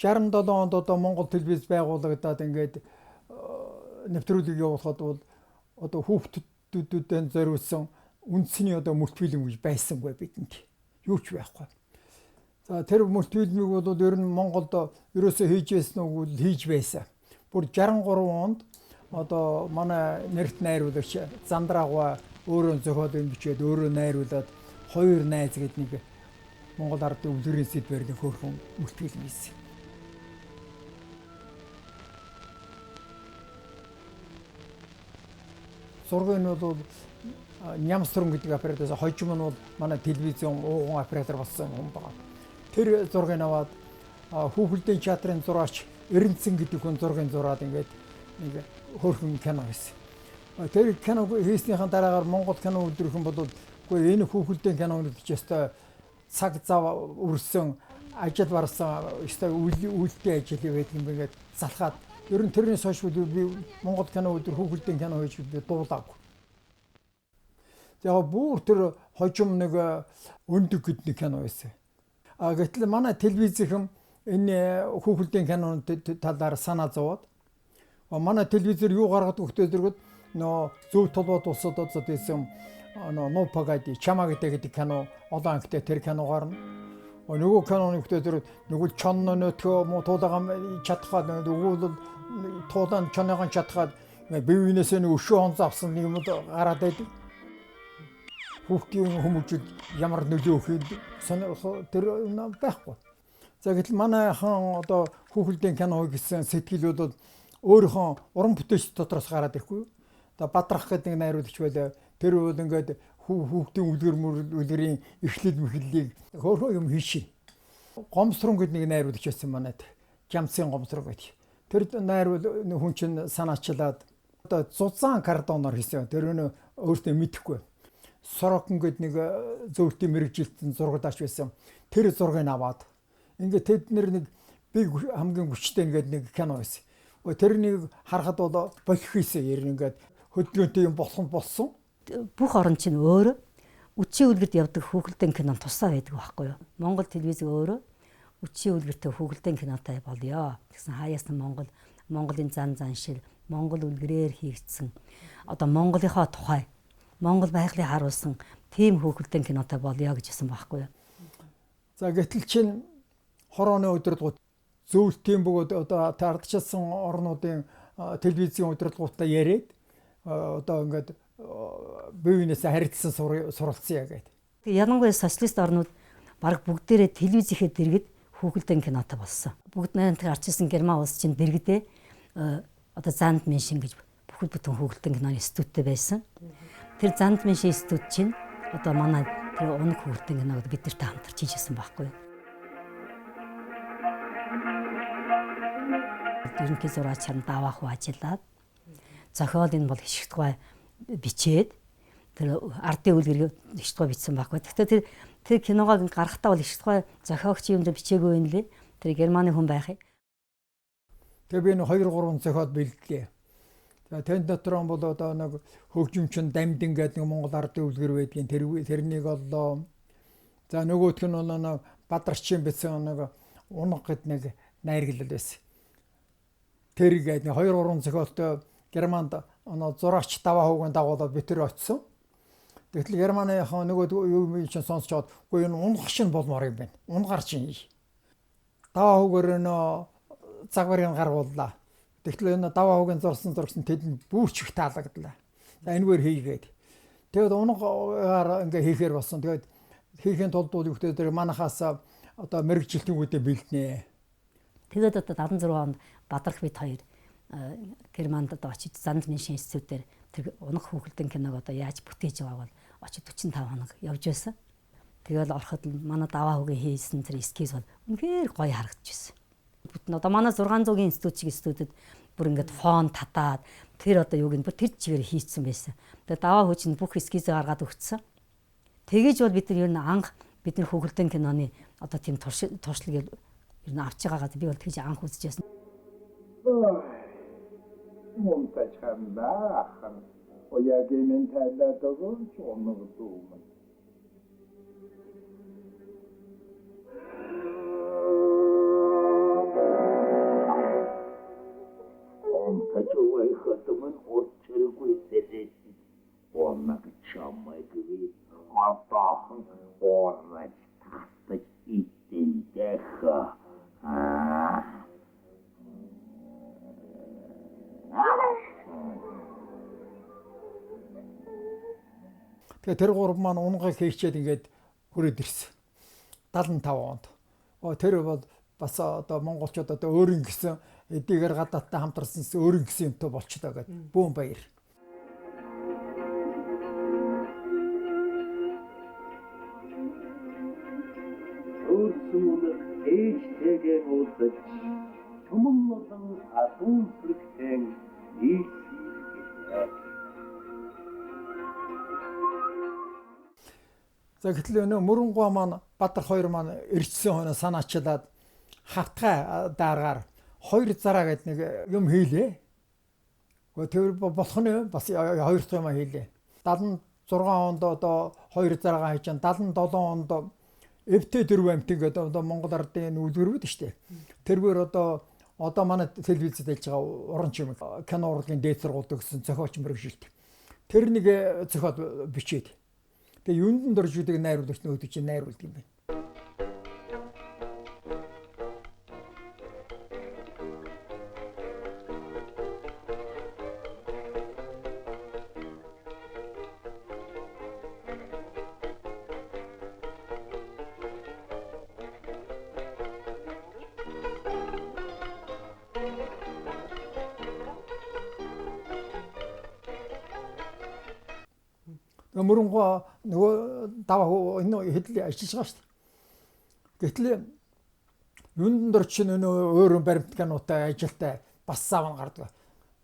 67 онд одоо Монгол телевиз байгуулагдаад ингээд нэвтрүүлэг явуулахад бол одоо хүүхдүүдэд зориулсан үндэсний одоо мультфильм гэж байсангүй бидэнд. Юу ч байхгүй. За тэр мультфильмийг бол ер нь Монголд ерөөсөө хийж байсан уу хийж байсан. Бүр 63 онд одоо манай нэрт найруулагч Зандрагва өөрөө зохиолын бичээд өөрөө найруулад хоёр найз гэдэг нэг Монгол ардын үлгэрийн сэдвээр нэг хөөрхөн мультфильм хийсэн. Зургийн нь бол Нямструм гэдэг оператороос хожим нь бол манай телевизэн ууган оператор болсон хүн байна. Тэр зургийг аваад хүүхэлдэйн театрын зураач Эренцэн гэдэг хүн зургийн зураад ингээд нэг хөөрхөн кино хийсэн. Тэр кино хийснийхэн дараагаар Монгол кино өдрийнхэн бол үгүй энэ хүүхэлдэйн кино гэж өстой цаг зав өрсөн ажил барсан өстой үйлдэл ажил байдаг юм ингээд залхаад ер нь тэрнээс хойш би Монгол кино өдөр хүүхэлдэйн кино хийж би дуулаагүй. Яг бүр тэр хожим нэг өндөг гэдэг кино байсан. Гэтэл манай телевизийнхэн энэ хүүхэлдэйн киноны талаар санаа зовоод манай телевизээр юу гаргадаг хөтөлбөрөд нөө зөв толгойд улсад одоо тийм нөө пагади чама гэдэг кино олон ангитай тэр кино гарна. Нөгөө киноны хөтөлбөрөд нөгөө чонно нөтгөө муу туудагаа чадхаад нөгөө туудаан чоноогоо чадхаад бивнээс нэг өшөө онц авсан юм гараад байдаг. Хүүхдийн хүмүүжид ямар нөлөө өгөх тэр байхгүй. За гэтэл манай хан одоо хүүхэлдэйн кино гэсэн сэтгэл бол өөрийнхөө уран бүтээлч дотроос гараад ирэхгүй. Одоо Бадрах гэдэг найруулагч байлаа. Тэр бол ингээд хүүхдийн үлгэрийн эхлэл мэхлэлийг хөөрхөн юм хийшин. Гомсрон гэдэг нэг найруулагч байсан манайд. Жамсын гомсрон гэдэг. Тэр найруул хүн чинь санаачлаад одоо зузаан картоноор хийсэн. Тэр нь өөртөө мэдэхгүй. Сорокон гэдэг нэг зөвлөлтийн мэрэгжилтэн зургадаач байсан. Тэр зургийг аваад ингээд тэд нэг би хамгийн хүчтэй ингээд нэг кино байсан. Тэрнийг харахад бол болох хийсэн ер нь ингээд хөдөлгөөнтэй юм болсон. Бүх орн чинь өөрөө үчийн үлгэрт явдаг хүүхэлдэйн кинон тусаа байдаг байхгүй юу? Монгол телевиз өөрөө үчийн үлгэртэй хүүхэлдэйн кинотой болёо гэсэн хаяас нь Монголын зан заншил, Монгол үлгэрээр хийгдсэн одоо Монголынхоо тухай Монгол байгалыг харуулсан тийм хүүхэлдэйн кинотой болёо гэж хэлсэн байхгүй юу? За гэтэл чинь хорооны удирдлагууд зөвлөлтийн бөгөөд одоо ардчилсан орнуудын телевизийн удирдлагуудаа яриад одоо ингээд бивнээс харилцсан суралцъя гэдэг. Ялангуяа социалист орнууд баг бүгдээрээ телевиз ихэд дэргэд хүүхэлдэйн кинотой болсон. Бүгд найрамдах ардчилсан Герман улс чинь дэргэдээ одоо Занд Меншин гэж бүхэл бүтэн хүүхэлдэйн киноны институттэй байсан. Тэр Занд Меншин институт чинь одоо манай тэр унаг хүүхэлдэйн киног бидэртэй хамтарч хийжсэн байхгүй юу? Ерөнхий зураач харин даваах ажиллаад зохиолын бол хишгтгой бичээд тэр ардын үлгэрийг хишгтгой бичсэн байхгүй. Гэхдээ тэр киногоо гаргахтаа бол хишгтгой зохиогч юм дээр бичээгүй юм лээ. Тэр Германы хүн байхыг. Тэгээ би 2-3 зохиол бэлдлээ. За тэнд дотор бол одоо нэг хөгжимчин дамдин гэдэг нэг Монгол ардын үлгэр байдгийн тэрнийг оллоо. За нөгөөх нь бол нэг Бадрахчийн бичсэн нэг унаг гэдэг нэг найрглал байсан. Тэр гээд 2-3 зохиолтой Германд зураач даваа хуугийн дагуулад би тэр очсон. Тэгтэл Германыхаа нөгөө юу чинь сонсчоод үгүй энэ унгах шин болмоор юм байна. Унгаар чинь. Даваа хуугаар загварыг гаргууллаа. Тэгтэл энэ даваа хуугийн зурсан тэдэнд бүрч их таалагдлаа. За энэгээр хийгээд. Тэгээд унгаар ингээ хийхээр болсон. Тэгээд хийхин тулд бол ихтэй тэр манахаас одоо мэрэгжилтийн үедээ бэлднэ. Тэгээд одоо 76 онд Бадрах бид хоёр Германд одоо очиж Занд Меншин институтээр тэр унах хүүхэлдэйн киног одоо яаж бүтээж байгааг бол очиж 45 хоног явж байсан. Тэгээд ороход манай даваа хүүгийн хийсэн тэр эскиз бол үнэхээр гоё харагдчихсэн. Бүтэн одоо манай 600-ийн институтэд бүр ингээд фон татаад тэр одоо юуг нь бүр тэр чигээр хийцсэн байсан. Тэгээд даваа хүү чинь бүх эскизээ гаргаад өгсөн. Тэгэж бол бид нар ер нь анх бидний хүүхэлдэйн киноны одоо тийм туршлагыг ер нь авч байгаагаад би бол тэгж анх үзчихсэн. Монтаж хамбахан оягийн талаатаа чонногдуу. хэлбэрээ одоохон уураж тасаж идэндэх. Тэгээ тэр гурав маань унгаа хийчээд ингээд хүрээд ирсэн. 75 онд. Тэр бол бас одоо монголчууд одоо өөрийн гэсэн эдгээр гадаадтай хамтарсан өөрийн гэсэн юмтай болчлоо гэдэг. Бүүн баяр. Өөрсмөн ээжтэйгээ уулзаж түмэн олон адуун сүрэгтэй нийлсээр. За гэтэл Мөрөнгөө маань Бадар хоёр маань ирчсэн хойно санаачлаад хавтгай дааргаар хоёр зараа гэдэг нэг юм хийлээ. Тэр болох нь бас хоёр дахь юм хийлээ. 76 онд одоо хоёр зараагаа хийж, 77 онд Эвтэй дөрөв амтын гэдэг одоо Монгол ардын үлгэр үүд шүү дээ. Тэргээр одоо манай телевизэд хэлж байгаа уран чимэг кино урлагийн дээд сургуульд өгсөн зохиолч мэргэжилт. Тэр нэг зохиол бичээд. Тэгээ юунд дөржүүдийг найруулагч нөөдөж чинь найруулдаг юм байна. Мөрөнгөө нөгөө даваа энэ хэдл ажиллаж байгаа шүү дээ. Гэтэл юунд дор чинь өөр баримтгаануудтай ажилтай бас савн гардаг.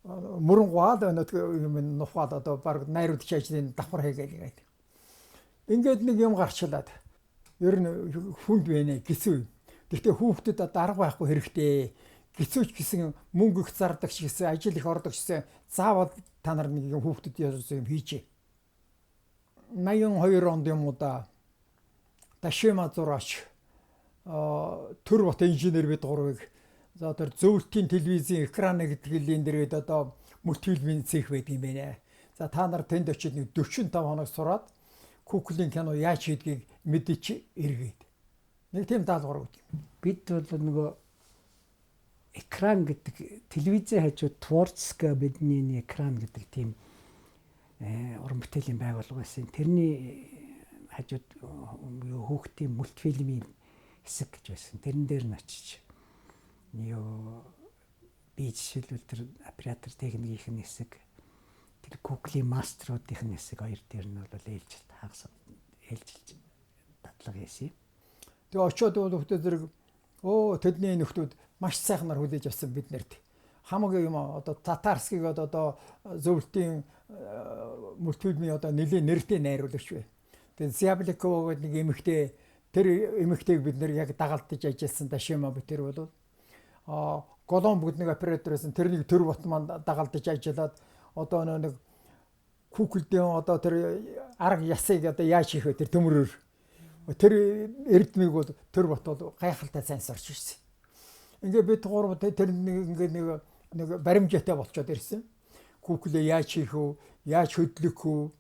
Мөрөнгөө юм нухаад одоо баг найруулагч ажлын давхар хийгээл. Ингээд нэг юм гарчлаад ер нь хүнд байна гэсэн. Гэхдээ хүүхдэд дарга байхгүй хэрэгтэй. Гисүүч гэсэн мөнгө их зардаг гэсэн ажил их ордог гэсэн заавал та нар нэг юм хүүхдэд юм хийжээ. 82 онд юм уу да Ташима зураач төр бот инженер бид гурвыг за тэр зөвлөлтийн телевизийн экраны гэдгийг дээрээд одоо мультфильмийн цех байдаг юм байна. За та нар тэнд очиж нэг 45 хоног сураад Куклийн кино яаж хийдгийг мэдээч эргээд. Нэг тийм даалгавар өгд. Бид бол нөгөө экран гэдэг телевизийн хажууд Творческая бидний экран гэдэг тийм уран бүтээлийн байгууллага байсан. Тэрний хажууд хүүхдийн мультфильмийн хэсэг гэж байсан. Тэрэн дээр нь очиж би жишээлбэл тэр оператор техникийн хэсэг, тэр Google-ийн мастеруудын хэсэг хоёр дээр нь бол ээлжилт хагас ээлжилж татлага хийсэн. Тэгээ очиод бол хүүхдүүд зэрэг тэдний нөхдүүд маш сайхнаар хүлээж авсан биднэрт. Хамгийн юм одоо татарскийг одоо зөвлөлтийн мультфильмийн одоо нэлийн нэртэй найруулагч бай. Тэгээд Зябликова гэдэг нэг эмэгтэй тэр эмэгтэйг бид нэр яг дагалдаж ажилласан Ташима битэр бол Голом бүгд нэг операторээс тэрнийг төр бот маань дагалдаж ажиллаад одоо нэг Куклдэн одоо тэр арга ясыг одоо яаж хийх вэ тэр төмөрөөр тэр эрдмийг бол төр бот бол гайхалтай сайн сорч ирсэн. Ингээ бид гурав тэр нэг баримжаатай болчиход ирсэн. Куклээ яаж хийх вэ? Яаж хөдлөх вэ?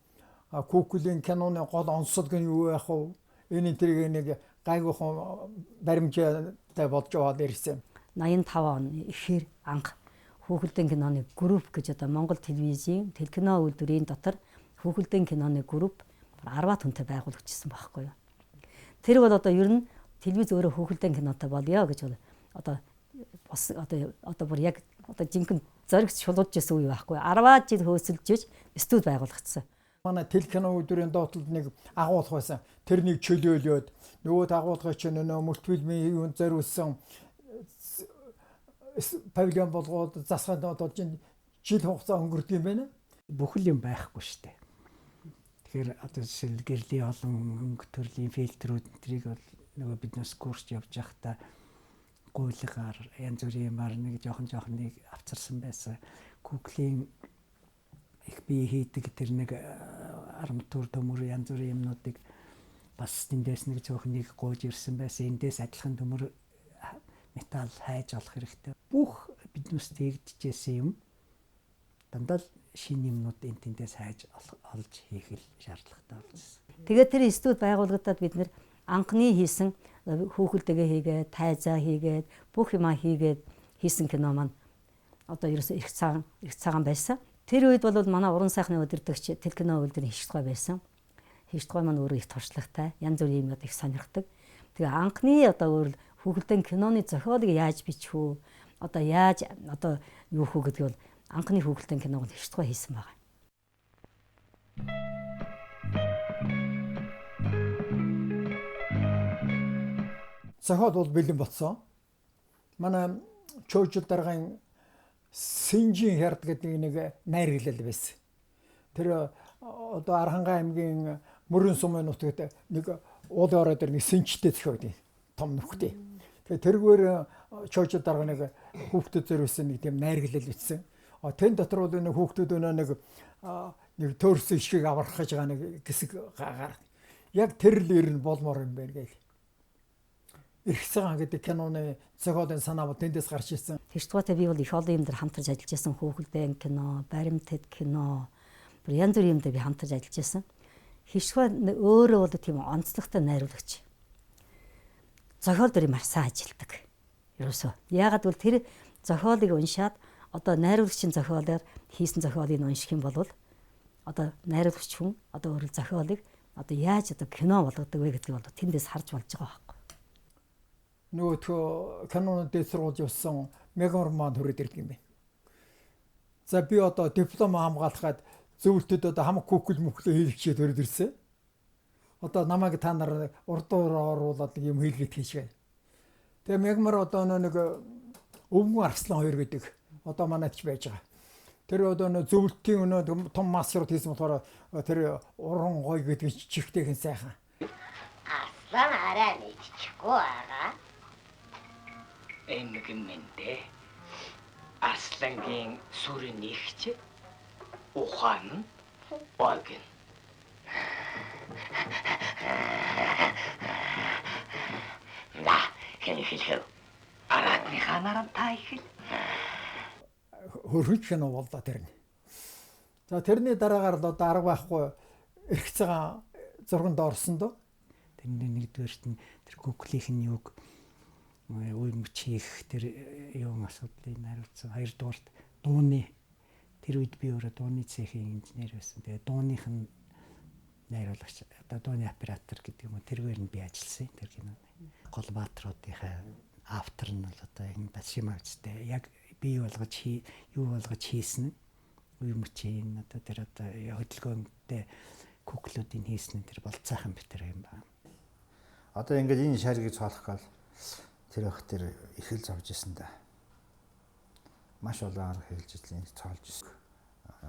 Куклийн киноны гол онцлог нь юу байх вэ? Энэ тэрийг нэг гайгүйхан баримжаатай болж аваад ирсэн. 85 он ихээр анх хүүхэлдэйн киноны групп гэж одоо Монгол телевизийн телкино үйлдвэрийн дотор хүүхэлдэйн киноны групп 10 хүнтэй байгуулагдсан байхгүй юу. Тэр бол одоо ер нь телевиз өөрөө хүүхэлдэйн кинотой болёо гэж бол одоо бас одоо бүр яг одоо жинхэнэ зоригч шулуулж байсан үе байхгүй. 10 жил хөөсөлж студ байгуулагдсан. Манай телкино үйлдвэрийн доотлолд нэг агуулга байсан. Тэрнийг чөлөөлөөд нөгөө агуулгыг чинь нөө мультфильмийн юунд зориулсан павильон болгоод засгаад одоо жил хугацаа өнгөрдөг юм байна. Бүхэл юм байхгүй шүү дээ. Тэгэхээр одоо жишээл гэрлийн олон өнгө төрлийн фильтрүүд тэрийг бол нөгөө биднээс курс явж байхдаа гуйлгаар янз бүрийн юмар нэг жоохон нэг авцарсан байсан. Google-ийн их бие хийдэг тэр нэг арматур төмөр янз бүрийн юмнуудыг бас эндээс нэг жоохон нэг гуйж ирсэн байсан. Эндээс адилхан төмөр металл хайж олох хэрэгтэй. Бүх биднээс тэгдэжсэн юм дандаа шин юмнууд энэ тэндээс хайж олж хийх л шаардлагатай болсон. Тэгээд тэр студ байгуулагдаад бид нэр анхны хийсэн хүүхэлдэгээ хийгээд, тайзаа хийгээд, бүх юмаа хийгээд хийсэн кино маань одоо ерөөсөө их цагаан байсан. Тэр үед бол манай уран сайхны удирдагч тэл кино үйлдвэрийн хишгтгой байсан. Хишгтгой маань өөрөө их туршлагатай, янз бүрийн юмуд их сонирхдаг. Тэгээ анхны одоо өөр хүүхэлдэйн киноны зохиолыг яаж бичих вэ? Одоо яаж одоо юу хөө гэдгийг бол анхны хүүхэлдэйн киног хишгтгой хийсэн байна. Зохиол бол бэлэн болсон. Манай Чөүжил даргын Синжин хярд гэдэг нэг найр хэлэл байсан. Тэр одоо Архангай аймгийн Мөрөн сумын нутагт нэг уулын орой дээр нэг синчтэй зохиод том нөхдөй. Тэгээ тэргээр Чөүжил дарга нэг хүүхдэд зориулсан нэг тийм найр хэлэл бичсэн. Тэн дотор бол нэг хүүхдүүд нэг төөрсөн ишгийг аврах гэж байгаа нэг хэсэг гаргав. Яг тэр л ер нь болмоор юм байна гэх. Ирэх цагаан гэдэг киноны зохиолын санаа бол тэндээс гарч ирсэн. Хишгтгойтой би бол их олон юм дээр хамтарч ажиллаж байсан. Хүүхэлдэйн кино, баримтат кино, бүр янз бүрийн юм дээр би хамтарч ажиллаж байсан. Хишгтгой өөрөө бол тийм онцлогтой найруулагч. Зохиол дээр маш сайн ажилтдаг. Ерөөсөө. Яагаад гэвэл тэр зохиолыг уншаад одоо найруулагчийн зохиолоор хийсэн зохиолыг унших юм бол одоо найруулагч хүн одоо өөрөө зохиолыг одоо яаж одоо кино болгодог вэ гэдгийг бол тэндээс харж болж байгаа байхгүй. Нөгөө киноны дэд сургууль явсан Мегамар маань хүрээд ирдэг юм байна. За би одоо диплом хамгаалахад зөвлөлтөд одоо хамаг күүкл мөхлөө хийлгэчихэд хүрээд ирсэн. Одоо намайг та нар урдуур оруулаад нэг юм хийлгээд хийшгээ. Тэгээ Мегамар одоо нэг Өвгөн Арслан хоёр гэдэг одоо манайд ч байж байгаа. Тэр одоо зөвлөлтийн том мастерууд хийсэн болохоор тэр уран гой гэдэг чихтэйхэн сайхан. Арслан арай мэдчихгүй байгаа. Эмгэмэндэ Арслангийн сүрэн ихч ухаан багэн. На, хэлэх. Аратны ханаран тайхил. Хөрхөж кино боллоо тэр нь. За тэрний дараагаар л одоо арга байхгүй эрх цагаан зурганд орсон доо. Тэрний нэгдүгээрт нь тэр Google-ийн юуг үе мөчих тэр юун асуудлыг хариуцсан. Хоёрдугаарт дууны тэр үед би өөрөө дууны цехийн инженер байсан. Тэгээ дууных нь найруулагч одоо дууны оператор гэдэг юм уу тэргээр нь би ажилласан тэр киноны. Голбаатруудынхаа автор нь бол одоо энэ Башимавчтай яг бий болгож юу болгож хийсэн үе мөчийн одоо тэр одоо хөдөлгөөнтэй куклуудын хийсэн тэр болцоохон битэр юм байна. Одоо ингээд энэ шаргийг цоолох гал тэр их тэр ихэл зовж исэн да. Маш олон арга хэлж ижлэн цоолж исэн.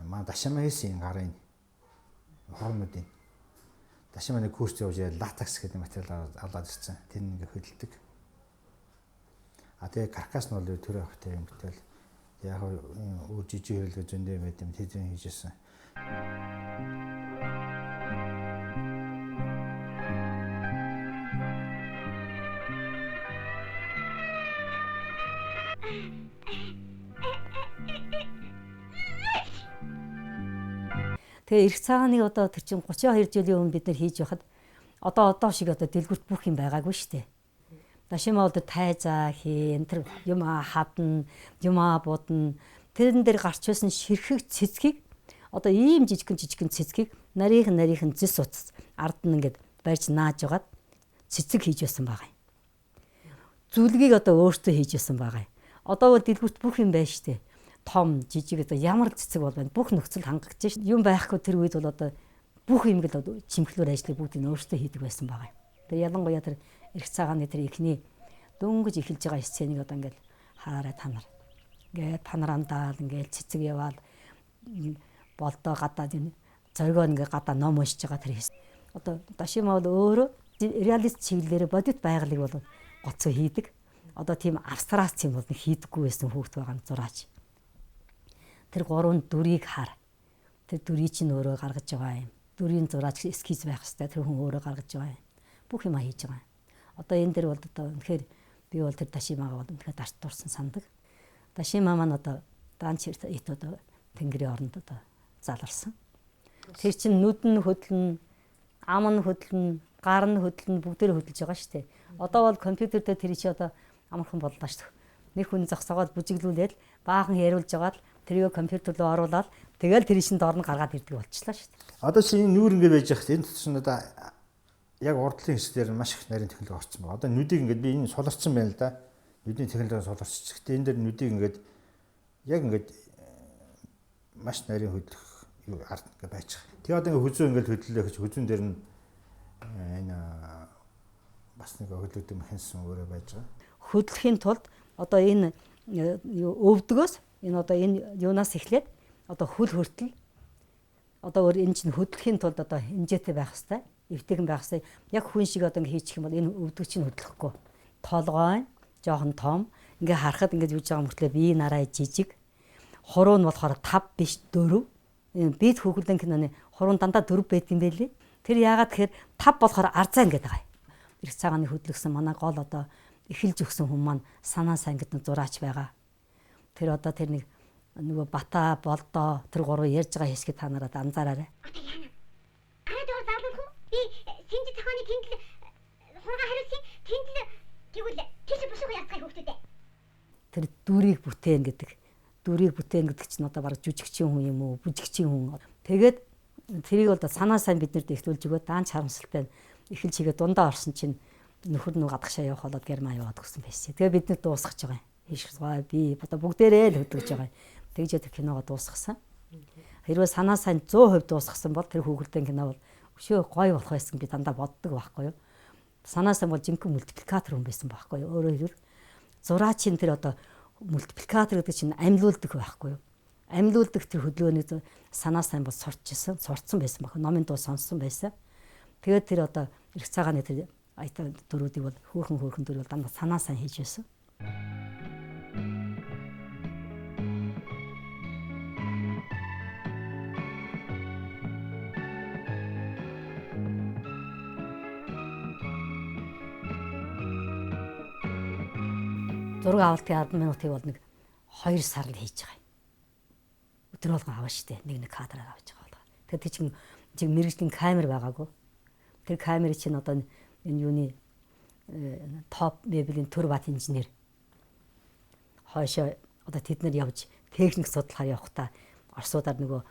Маа Дашима хийсэн гарын хормодын Дашиманы курс явж латекс гэдэг материал аваад ирсэн. Тэр нэг хөдөлдөг. А тэгээ каркас нь бол тэр ихтэй юм гэтэл яг өөр жижиг хэлгээ зөндөө байд юм тэзэн хийжсэн. Тэгээ эрх цагааныг одоо тэр чинь 32 жилийн өмнө бид нар хийж байхад одоо шиг одоо дэлгүрт бүх юм байгаагүй шүү дээ. Дашима одоо тайзаа хийн, тэр юм хадна, юм будна. Тэрэн дээр гарч байсан ширхэг цэцгийг одоо ийм жижигхэн цэцгийг нарийнхан зис утас ард нь ингээд барьж нааж угаад цэцэг хийж байсан байгаа юм. Зүлгийг одоо өөртөө хийж байсан байгаа юм. Одоо дэлгүрт бүх юм байна шүү дээ. Том жижиг одоо ямар цэцэг бол байна бүх нөхцөл хангагдж шин юм байхгүй тэр үед бол одоо бүх юм гэл чимхлүүр ажлыг бүгдийг өөртөө хийдэг байсан байгаа юм. Тэгээ ялангуяа тэр эрх цагааны тэр ихний дөнгөж эхэлж байгаа сценийг одоо ингээл хараарай та нар. Ингээд панорамдаал ингээл цэцэг яваал болдоо гадаад энэ зоргоо ингээ гадаа ном уншиж байгаа тэр хийсэн. Одоо Дашима бол өөрөө реалист чиглэлээр бодит байгалыг бол гоцоо хийдэг. Одоо тийм абстракц юм бол хийдэггүй байсан хүүхд байгаа зураач. Тэр гурван дүрийг хар. Тэр дүрийг чинь өөрөө гаргаж байгаа юм. Дүрийн зураач эскиз байх хэвээр тэр хүн өөрөө гаргаж байгаа юм. Бүх юм хийж байгаа юм. Одоо энэ дэр бол одоо үнэхээр би бол тэр Дашимагаа бол үнэхээр дарт дурсан сандаг. Дашима маань одоо данч ит одоо тэнгэрийн оронд одоо заларсан. Тэр чинь нүд нь хөдлөн, ам нь хөдлөн, гар нь хөдлөн бүгдээр хөдөлж байгаа шүү дээ. Одоо бол компьютер дээр тэр чи одоо амархан боллоо шүү. Нэг хүн зогсоогоод бүжиглүүлээд баахан яриулж байгаад тэрийг компьютер руу оруулаад тэгэл тэр чинь доор нь гаргаад ирдэг болчихлоо шүү дээ. Одоо чи энэ нүүр ингэ байж хахад энэ чинь одоо яг урдлын хэсгээр маш их нарийн технологи орсон байна. Одоо нүдийг ингээд би энэ суларсан байна л да. Нүдний технологи суларч. Гэхдээ энэ дээр нүдийг ингээд яг ингээд маш нарийн хөдлөх юу ард ингээ байж байгаа. Тэгээ одоо ингээ хүзүү ингээл хөдлөлөө гэж хүзүүн дээр нь энэ бас нэг хөдлөгдөг механизм өөрөө байж байгаа. Хөдлөхийн тулд одоо энэ өвдгөөс энэ одоо энэ юунаас эхлээд одоо хөл хүртэл одоо өөр энэ чинь хөдлөхийн тулд одоо хэмжээтэй байх хэрэгтэй, эвтэйгэн байх хэрэгтэй. Яг хүн шиг одоо ингээ хийчих юм бол энэ өвдөг чинь хөдлөхгүй. Толгой, жоохон том, ингээ харахад ингээ юуж байгаа мөртлөө бие нараа жижиг. Хуруу нь болохоор 5 биш 4. Энэ бид хүүхэлдэйн киноны хуруу дандаа 4 байдаг юм байлээ. Тэр яагаад тэгэхээр 5 болохоор арзаа ингээд байгаа. Ирэх цагааны хөдлөсөн манай гол одоо эхэлж өгсөн хүн маань санаа сайн гэдэг зураач байгаа. Тэр одоо тэр нэг нөгөө бата болдоо тэр гурав ярьж байгаа хэсгийг та нараад анзаараарай. Араад өөр заалгүй би синж тохооны тэндл хурга хариуцсан тэндл тэгвэл тийш бушууга яцгай хөвгтөдөө. Тэр дүрийг бүтээн гэдэг. Дүрийг бүтээн гэдэг чинь одоо бараг жүжигчийн хүн юм уу, бүжигчийн хүн. Тэгээд тэрийг бол санаа сайн биднэрт ихлүүлж өгөө даанч харамсалтай эхэлж хийгээ дундаа орсон чинь нөхөр нүг гадагшаа явах болоод Герман яваад гисэн байсан. Тэгээ бид нар дуусгаж байгаа юм. Хийшгээ би одоо бүгдээрээ л хөдөлж байгаа юм. Тэгж тэр киногоо дуусгасан. Хэрвээ санаа сайн 100% дуусгасан бол тэр хүүхэлдэйн кино бол өшөө гоё болох байсан би дандаа боддог байхгүй юу. Санаа сайн бол жинхэнэ мультипликатор хүн байсан байхгүй юу. Өөрөөр хэлбэл зураачийн тэр одоо мультипликатор гэдэг чинь амьлуулдаг байхгүй юу. Амьлуулдаг тэр хөдөлгөөний санаа сайн бол сурсан байсан баг. Номын дуу сонссон байсан. Тэгээд тэр одоо эрх цагааны тэр аятаа дөрүүдийг бол хөөхөн дөрөв бол дандаа санаа сайн хийж байсан. Зураг авалтын 10 минутыг бол нэг 2 сар л хийж байгаа юм. Өдөр болгон аваа штэ нэг кадраар авч байгаа. Тэгээд тийм мэргэжлийн камер байгаагүй. Тэр камерыг чинь одоо энэ юуны топ мебелийн төр бат инженер хойшоо одоо тэд нар явж техник судлахаар явахдаа орсуудаар нөгөө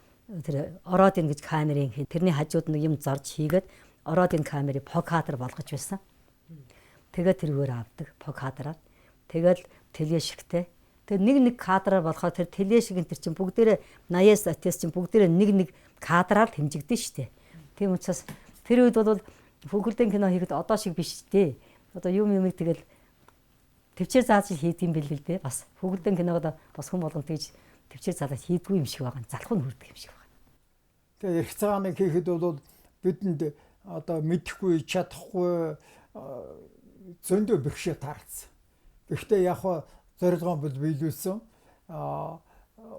тэр ороод ин гэж камерын тэрний хажууд нэг юм зорж хийгээд ороод ин камерыг покадр болгож байсан. Тэгээд тэргээр авдаг покадраар. Тэгэл телешигтэй. Тэгээ нэг кадраар болохоор тэр телешиг энэ чинь бүгдээрээ 80-аас атес чинь бүгдээрээ нэг кадраар хэмжигдэн штэ. Тийм учраас тэр үед бол хүүхэлдэйн кино хийхэд одоо шиг биш дээ. Одоо юм тэгэл төвчээр зааж хийд юм бэл л дээ. Бас хүүхэлдэйн киногод бас хүн болгон тэгж төвчээр зааж хийдгүй юм шиг байгаа. Залхуу нь хүрдэг юм шиг байна. Тэгээ эрх цагааныг хийхэд бол бидэнд одоо мэдэхгүй чадахгүй зөндөө бэрхшээ таарсан. Гэхдээ яг зорилгоо бол биелүүлсэн.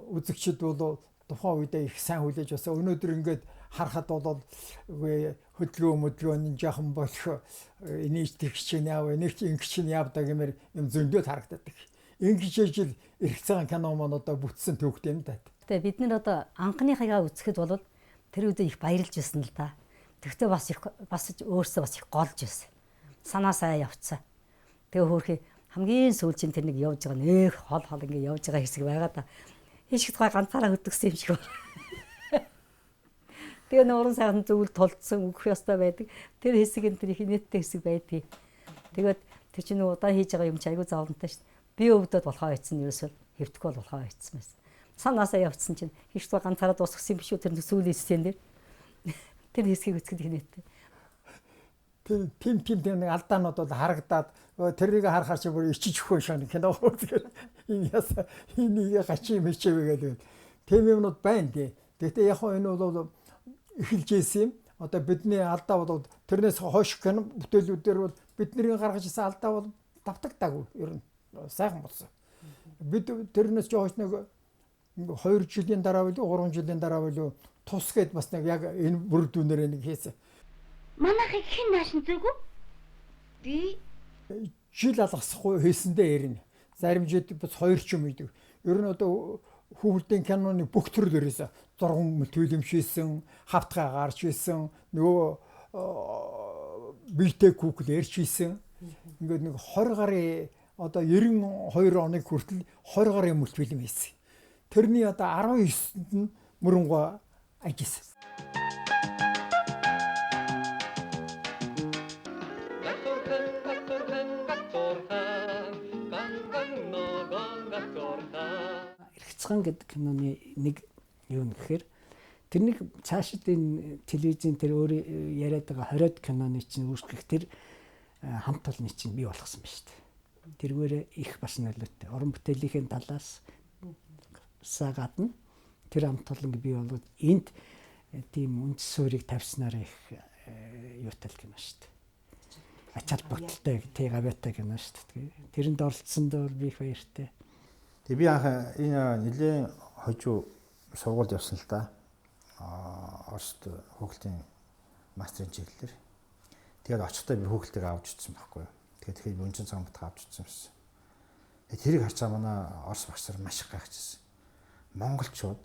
Үзэгчд бол тухайн үедээ их сайн хүлээж авсан. Өнөөдөр ингээд харахад бол хөдөлгөөн жаахан болох энийг тэгч чинь яав, энийг чинь яавдаг гэмээр юм зөндөө харагддаг. Ингэж жил эрх цагаан кино маань одоо бүтсэн төвхтэй юм да. Тэгээ бид нар одоо анхныхаа үзэхэд бол тэр үедээ их баярлж байсан л да. Тэгвэл бас өөрсдөө бас их голж байсан. Санаа сайн явцсан. Тэгээ хөөрхий хамгийн сүүлчийн тэр нэг явж байгаа нэх хол ингэ явж байгаа хэсэг байгаа да. Хийшгт ганцаараа хөдөгсөн юм шиг байна. Тэгээ нуурын сайхан зөвл тулдсан өгөх ёстой байдаг. Тэр хэсэг энэ тэр их нэттэй хэсэг байдгийг. Тэгээд тэр чинь удаан хийж байгаа юм чи айгүй зовлонтой шүү дээ. Би өвдөд болохоо ийцэн ерөөсөө хэвдэхгүй болохоо ийцсэн байсан. Санаасаа явцсан чинь хийшгт ганцаараа дуусгасан юм биш үү тэр сүүлийн хэсгэн дээр. Тэр хэсгийг үзэхэд их нэттэй. Тим нэг алдаанууд бол харагдаад тэрийг харахаар чи бүр ичиж өгөө шон кино үзгээд энэ яса энийг гачи мичээвэ гэдэг. Тэм юмнууд байна тий. Гэхдээ яг энэ бол эхэлж ийсэн юм. Одоо бидний алдаа бол тэрнээс хойш кино бүтээлүүдээр бол бидний гаргаж ирсэн алдаа бол давтагдаагүй. Ер нь сайхан болсон. Бид тэрнээс жооч нэг 2 жилийн дараа билүү 3 жилийн дараа билүү тус гээд бас нэг яг энэ бүрдүүнээр нэг хийсэн. Манайхыг хэн наашин зүгүү? Би жил алгасахгүй хийсэндээ ярина. Зарим жид бас 2 ч юм идэг. Ер нь одоо хүүхдийн киноны бүх төрөл өрөөсө зурган мөлтөлөмшсэн, хавтгай гарч исэн, нөгөө биетэй хүүхэл ярьж исэн. Ингээд нэг 20 гарын одоо 92 оны хүртэл 20 гарын мультфильм хийсэн. Тэрний одоо 19-нд нь мөрөнгө ажилласан. Эргэцхан гэдэг киноны нэг юу нэхээр тэрнийг цаашид энэ телевизийн тэр өөр яриад байгаа 20-од киноны чинь үүсгэх тэр хамт олонны чинь бий болгосон ба шүү дээ. Тэргээрээ их бас нөлөөтэй. Уран бүтээлийн талаас гадна тэр хамт олон бий болгоод энд тийм үндэс суурийг тавьснаар их юутай кино шүү дээ. Ачаал бодолтой тий гавьяатай кино шүү дээ. Тэрэнд оролцсонд бол би их баяртай. Тэгээ би анх энэ нэлээд хожуу сургуульд явсан л да. Оросд хүүхдийн мастерын чиглэлээр. Тэгээд очихдоо би хүүхдтэйг авч ирсэн байхгүй юу. Тэгэхээр өнчин цаг батга авч ирсэн байсан. Тэрийг харж байгаа манай Орос багш нар маш их гайхажсэн. Монголчууд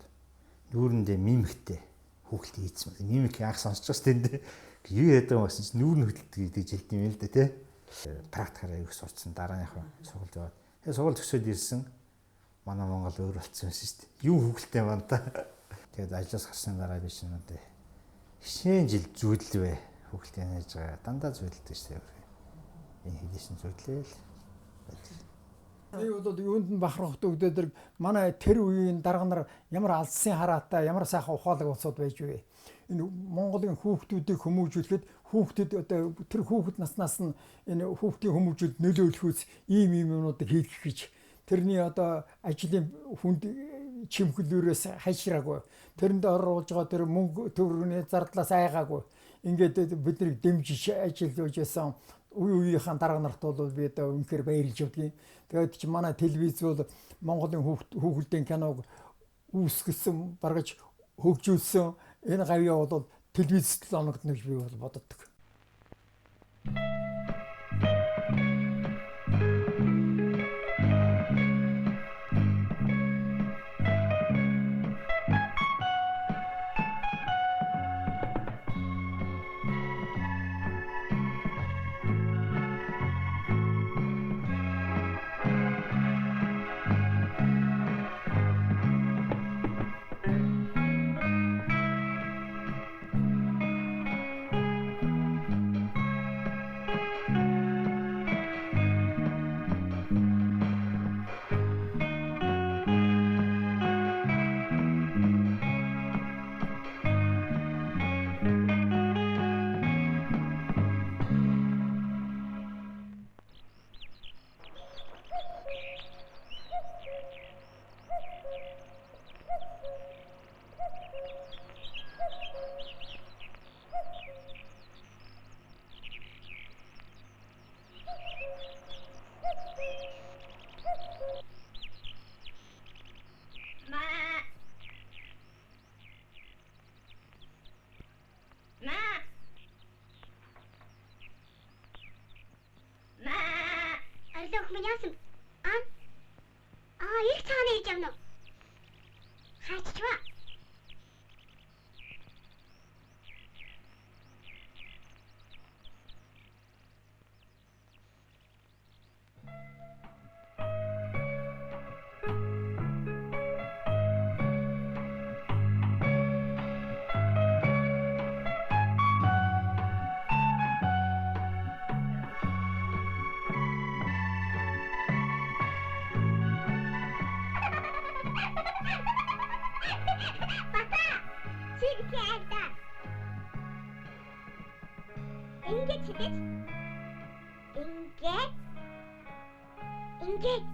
нүүрэндээ мимиктэй хүүхэлт хийцэн. Мимик анх сонсч бас тэндээ юу яадаг юм гэсэн чинь нүүрэн хөдөлдөг гэдэг жилд юм л да тий. Практикаараа юу их сурцсан дарааных сургуульд яваад. Тэгээ сургууль төгсөөд ирсэн. Манай Монгол өөр болсон юм шүү дээ. Юу хүүхэлтэй байна та. Тэгээд ажлаас гарсны дараа би чинь одоо хичнээн жил зүйдлвэ. Хүүхэлтэй яаж байгаа дандаа зүйдэлдэг шүү дээ. Энэ хийсэн зүйдлээл. Би бол юунд нь бахархт өгдөөдөр манай тэр үеийн дарга нар ямар алдсан хараатай ямар сайхан ухаалаг улсууд байж вэ. Энэ Монголын хүүхдүүдийг хүмүүжүүлэхэд хүүхдэд одоо тэр хүүхэд наснаас нь энэ хүүхдийн хүмүүжүүлэлд нөлөөлөхөөс ийм юмнуудыг хийх гэж тэрний одоо ажлын хүнд чимхлүүрээс хайшраагүй. Тэрэнд оруулж байгаа тэр мөнгө төгрөгийн зардлаас айгаагүй. Ингээд биднийг дэмжиж ажиллаж байсан үеийнхэн дарга нарт бол би одоо үнэхээр баярлж явдгийн. Тэгээд чи манай телевиз бол Монголын хүүхэлдэйн киног үүсгэсэн, баргаж хөгжүүлсэн энэ гавьяа бол телевизэд л оногдно гэж би бол боддог. Яасан? Их цаана хийж явна уу? Хаччва. Ингээд чидэж. Ингээд.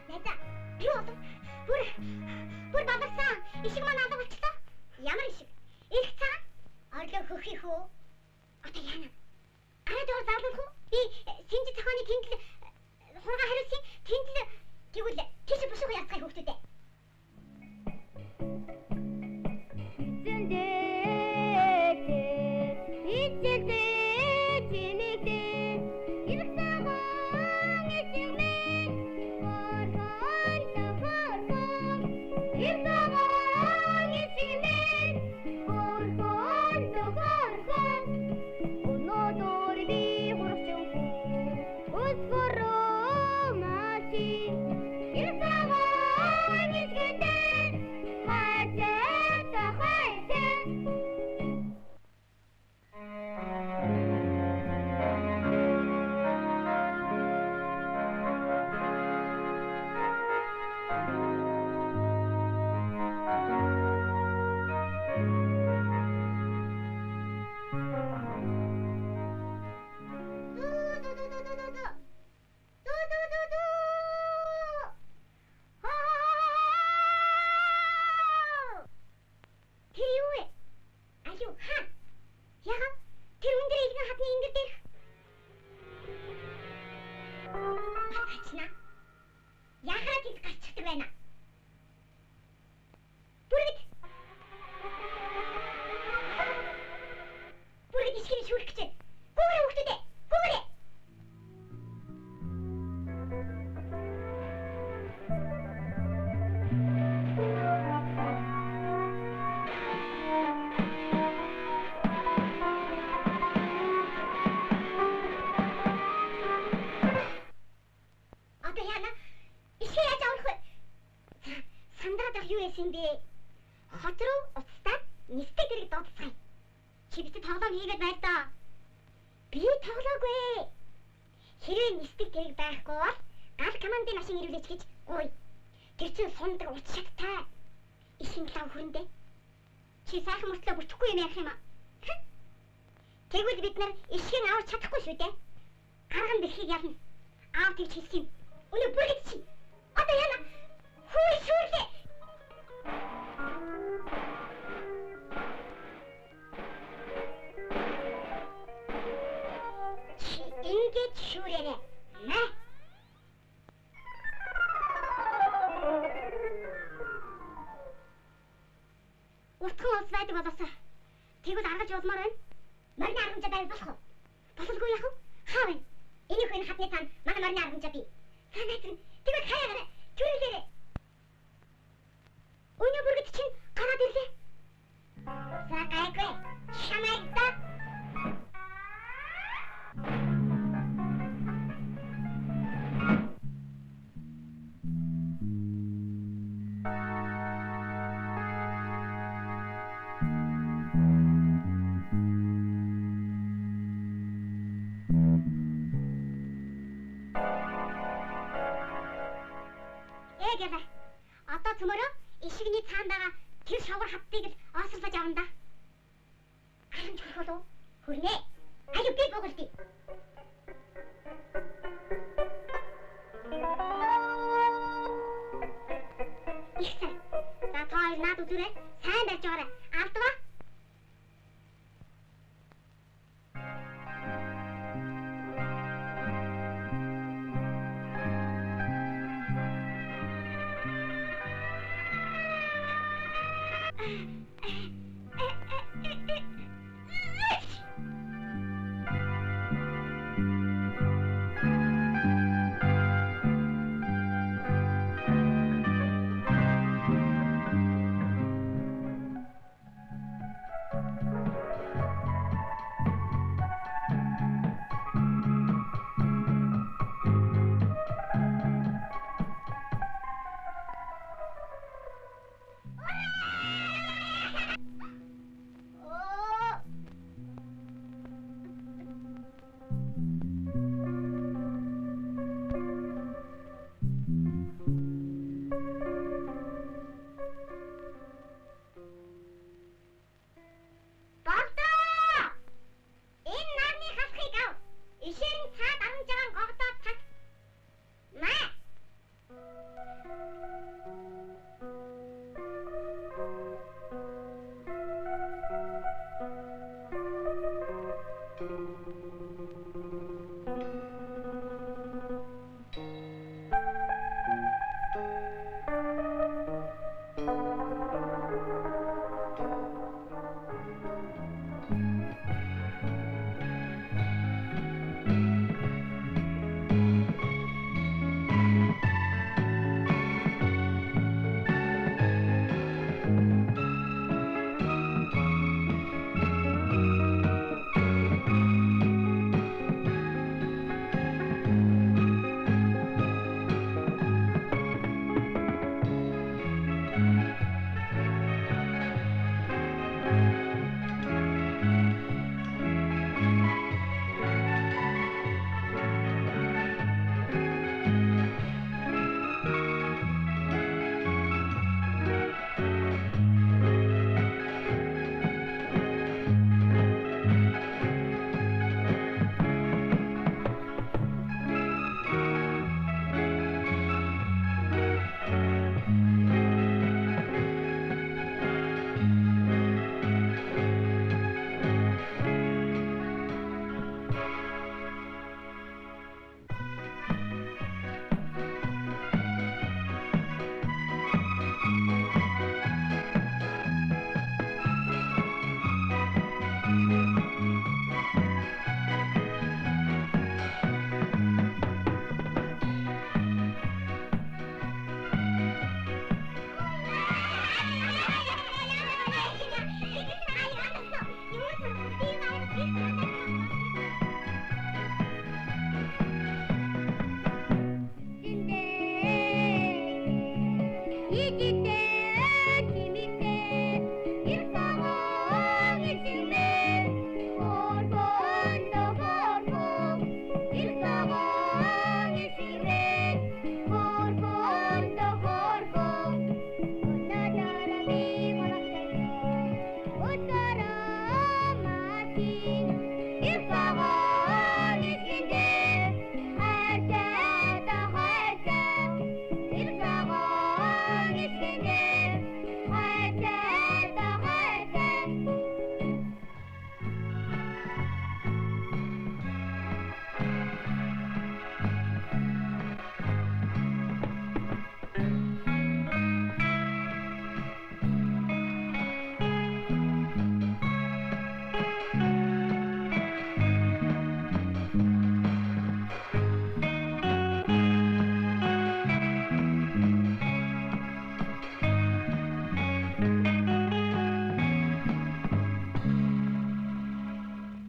Нэта, юу? Бүр бабасан. Ишиг маань алга болчихлоо. Ямар ишиг? Их цаа. Орлоо хөхих үү? Одоо яана? Арад ор заалах уу? Би синжи тохооны тэндл хурга хариусан тэндл тэгвэл тийш бушуух яцгай хүүхдүүдээ. Зэндээ Ачна. Яхаад их гарчдаг байна. Бүргэд. Бүргэд ишгийг шүүрэх гэж. Гүүрээ хүүхдүүдээ. Гүүрээ. Юу яасан бэ? Хот руу уцтаад нисдэг дэрэг дуудцгаая. Чи бидэд тоглоом хийгээд байр даа. Би тоглоогүй. Хэрвээ нисдэг дэрэг байхгүй бол гал командын машин ирүүлээч гэж гуй. Тэр чинь сундаг уц шаттай. Ишин лав хөрөндөө. Чи сайхан мөртлөө бүтэхгүй юм яах юм аа? Тэгвэл бид нар ишгийг авч чадахгүй шүү дээ. Гарган бэрхийг ялна. Аав тэгж хэлсэн юм. Өнөө бүргэд чи. Одоо яана? Хүү шүүрлээ. Ингэж шүүрээрээ. Наа. Утхан ус байдаг болоосаа. Тэгвэл аргаж явмаар байна. Марны аргамжаа байвал болох уу? Болохгүй яах вэ? Хаа вэ? Энийг хин хатны тань манай марны аргамжаа би. Танайхан тэгвэл хаяараа чүрэлээрээ. Өнөө бүргэд чинь гараад ирлээ. За гайгүй. Шамайдаа. Ээгээ. Одоо төмөрөө ишигний цаанд байгаа тэр шовгор хаттыг л оосолбож авна да. Харамч хөрөх болов? Хүрнэ. Аюу би богөлтий. Ихсэн. За тоо наад үзүрээ сайн байж байгаарай. Алдваа.